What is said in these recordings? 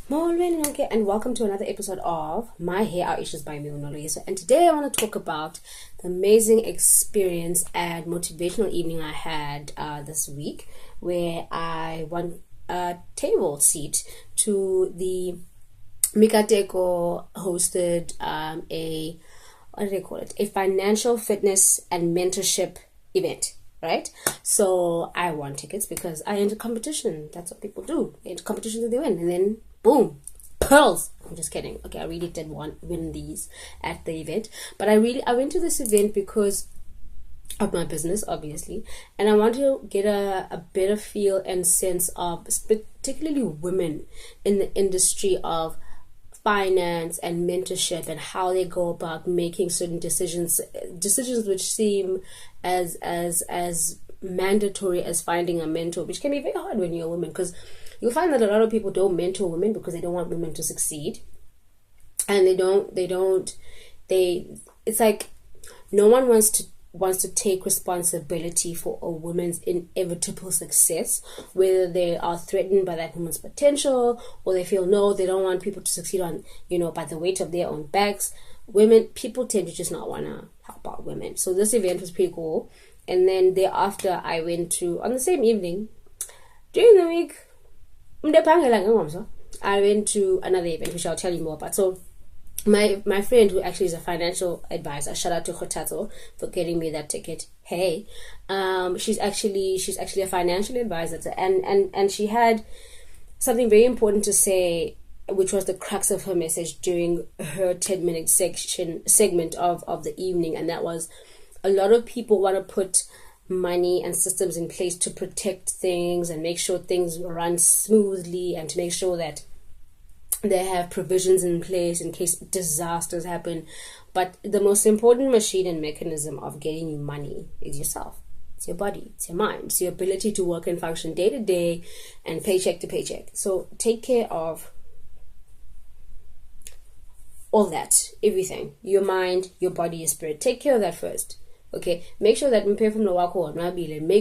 Morning, okay, and welcome to another episode of My Hair Our Issues by Noloyiso. And today I want to talk about the amazing experience and motivational evening I had this week, where I won a table seat to the Mikateko hosted a what do they call it? A financial fitness and mentorship event. Right? So I won tickets because I entered competition. That's what people do. They enter competitions and they win. And then boom, pearls. I'm just kidding. Okay, I really did win these at the event. But I went to this event because of my business, obviously. And I want to get a better feel and sense of particularly women in the industry of finance and mentorship, and how they go about making certain decisions which seem as mandatory as finding a mentor, which can be very hard when you're a woman, because you'll find that a lot of people don't mentor women because they don't want women to succeed, and it's like no one wants to take responsibility for a woman's inevitable success, whether they are threatened by that woman's potential, or they feel no, they don't want people to succeed on, by the weight of their own backs. People tend to just not want to help out women. So this event was pretty cool. And then thereafter, I went to, on the same evening, during the week, I went to another event, which I'll tell you more about. So my friend, who actually is a financial advisor, shout out to Khotato for getting me that ticket. Hey, she's actually a financial advisor, and she had something very important to say, which was the crux of her message during her 10-minute segment of the evening, and that was, a lot of people want to put money and systems in place to protect things and make sure things run smoothly, and to make sure that they have provisions in place in case disasters happen. But the most important machine and mechanism of getting you money is yourself. It's your body, it's your mind, it's your ability to work and function day to day and paycheck to paycheck. So take care of all that, everything, your mind, your body, your spirit. Take care of that first. Okay, make sure that make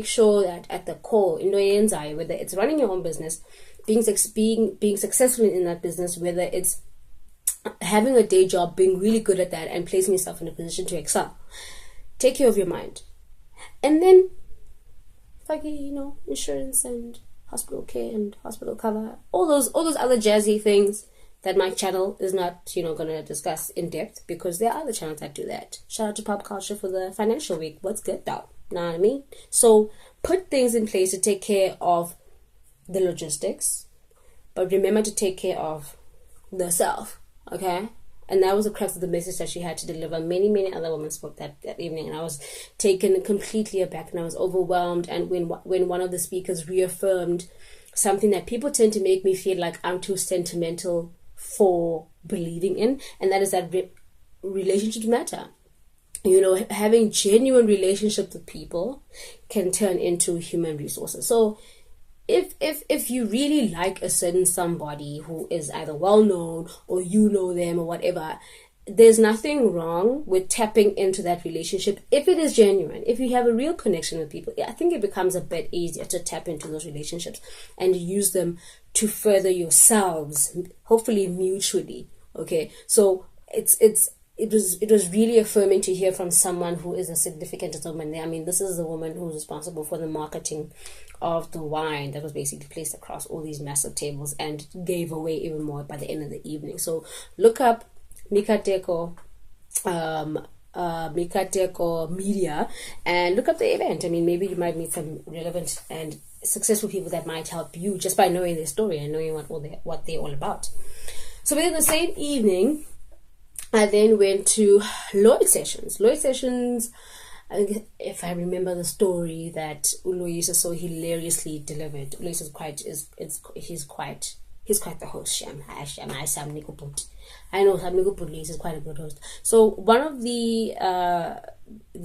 sure that at the core, whether it's running your own business, being successful in that business, whether it's having a day job, being really good at that and placing yourself in a position to excel. Take care of your mind. And then insurance and hospital care and hospital cover, all those other jazzy things that my channel is not gonna discuss in depth, because there are other channels that do that. Shout out to Pop Culture for the financial week. What's good though? Know what I mean? So put things in place to take care of the logistics, but remember to take care of the self. Okay? And that was the crux of the message that she had to deliver. Many other women spoke that evening, and I was taken completely aback, and I was overwhelmed. And when one of the speakers reaffirmed something that people tend to make me feel like I'm too sentimental for believing in, and that is that relationships matter. Having genuine relationships with people can turn into human resources. So if you really like a certain somebody who is either well known or them or whatever, there's nothing wrong with tapping into that relationship if it is genuine. If you have a real connection with people, I think it becomes a bit easier to tap into those relationships and use them to further yourselves, hopefully mutually. Okay, so it was really affirming to hear from someone who is a significant woman. I mean, this is the woman who's responsible for the marketing of the wine that was basically placed across all these massive tables and gave away even more by the end of the evening. So look up Mikateko Media and look up the event. I mean, maybe you might meet some relevant and successful people that might help you just by knowing their story and knowing what they're all about. So within the same evening, I then went to Loyd sessions. Loyd sessions, if I remember the story that Loyd so hilariously delivered. Loyd he's quite the host. I know Sam Nikuput is quite a good host. So one of the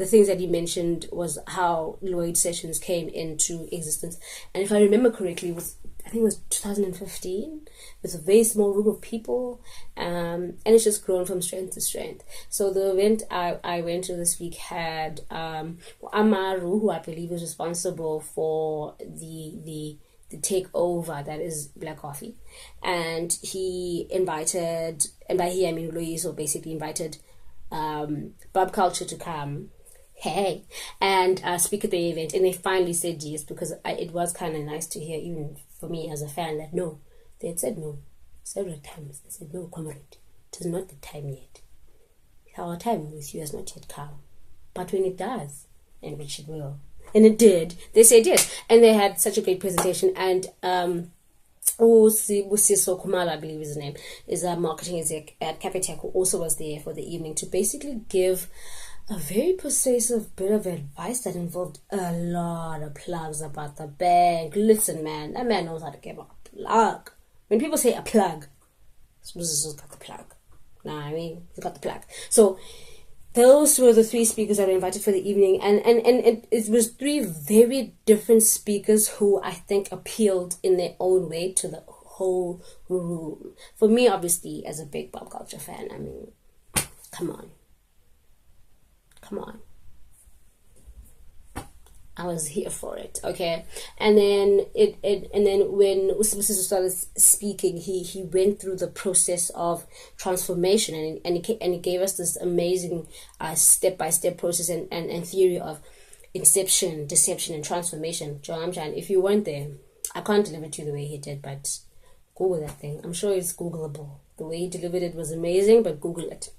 things that he mentioned was how Loyd sessions came into existence, and if I remember correctly, I think it was 2015, with a very small group of people, and it's just grown from strength to strength. So the event I went to this week had Amaru, who I believe is responsible for the the takeover that is Black Coffee, and he invited, and by he I mean Loyiso, basically invited Bob Culture to come, and speak at the event, and they finally said yes, because it was kind of nice to hear, even for me as a fan, that no, they had said no several times. They said, no, comrade, it is not the time yet. Our time with you has not yet come. But when it does, and which it will, and it did, they said yes. And they had such a great presentation. And Usiso Kumala, I believe his name, is a marketing exec at Mikateko, who also was there for the evening to basically give a very persuasive bit of advice that involved a lot of plugs about the bank. Listen, man, that man knows how to give a plug. When people say a plug, Usiso's got the plug. Nah, I mean, he's got the plug. So those were the three speakers that were invited for the evening, and it was three very different speakers who I think appealed in their own way to the whole room. For me, obviously, as a big pop culture fan, I mean, come on. I was here for it, okay? And then when Usiso started speaking, he went through the process of transformation, and he gave us this amazing step-by-step process and theory of inception, deception, and transformation. If you weren't there, I can't deliver it to you the way he did, but Google that thing. I'm sure it's Googleable. The way he delivered it was amazing, but Google it.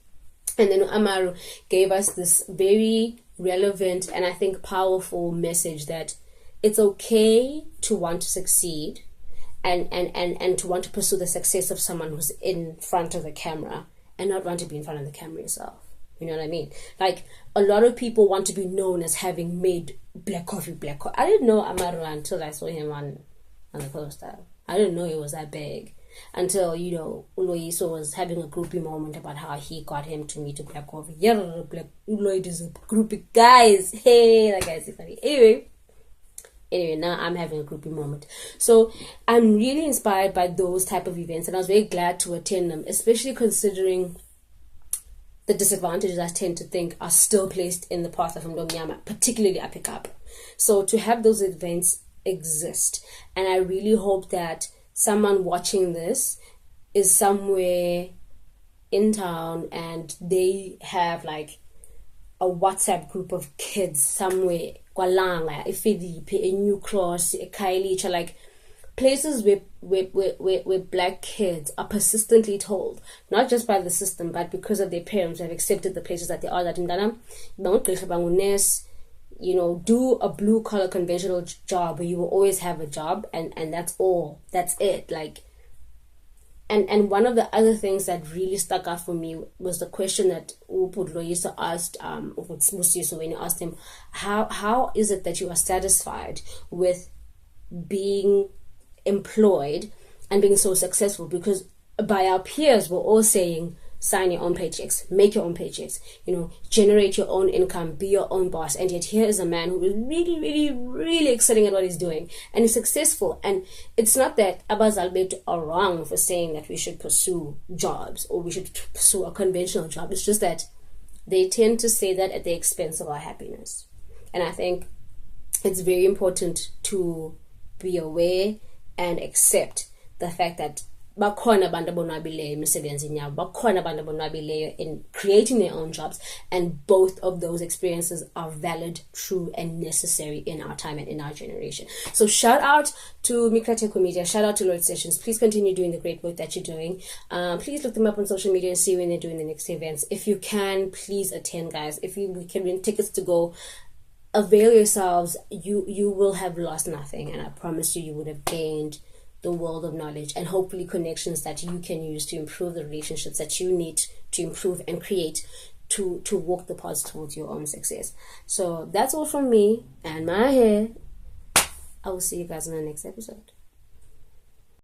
And then Amaru gave us this very relevant and I think powerful message that it's okay to want to succeed and to want to pursue the success of someone who's in front of the camera and not want to be in front of the camera yourself. You know what I mean? Like, a lot of people want to be known as having made black coffee. I didn't know Amaru until I saw him on the poster. I didn't know he was that big until, you know, Loyiso was having a groupie moment about how he got him to meet a black coffee. Yeah, Loyd is a groupie. Guys, hey, that guy's so funny. Anyway, now I'm having a groupie moment. So I'm really inspired by those type of events, and I was very glad to attend them, especially considering the disadvantages I tend to think are still placed in the path of Mdomnyama, particularly I pick up. So to have those events exist, and I really hope that someone watching this is somewhere in town and they have like a WhatsApp group of kids somewhere, like a New Cross, a Kailicha, like places where black kids are persistently told, not just by the system, but because of their parents who have accepted the places that they are, that you know, do a blue collar conventional job where you will always have a job, and that's all. That's it. Like, and one of the other things that really stuck out for me was the question that Loyiso asked Musiso when he asked him, how is it that you are satisfied with being employed and being so successful? Because by our peers, we're all saying, sign your own paychecks, make your own paychecks, you know, generate your own income, be your own boss. And yet here is a man who is really, really, really excelling at what he's doing and is successful. And it's not that Abbas Albert are wrong for saying that we should pursue jobs or we should pursue a conventional job. It's just that they tend to say that at the expense of our happiness. And I think it's very important to be aware and accept the fact that bakhona abantu abonwabileyo emisebenzini yabo, bakhona abantu abonwabileyo in creating their own jobs, and both of those experiences are valid, true, and necessary in our time and in our generation. So shout out to Mikateko Media, shout out to Loyd Sessions. Please continue doing the great work that you're doing. Please look them up on social media and see when they're doing the next events. If you can, please attend, guys. If we can win tickets to go, avail yourselves. You will have lost nothing, and I promise you would have gained the world of knowledge and hopefully connections that you can use to improve the relationships that you need to improve and create to walk the path towards your own success. So that's all from me and my hair. I will see you guys in the next episode.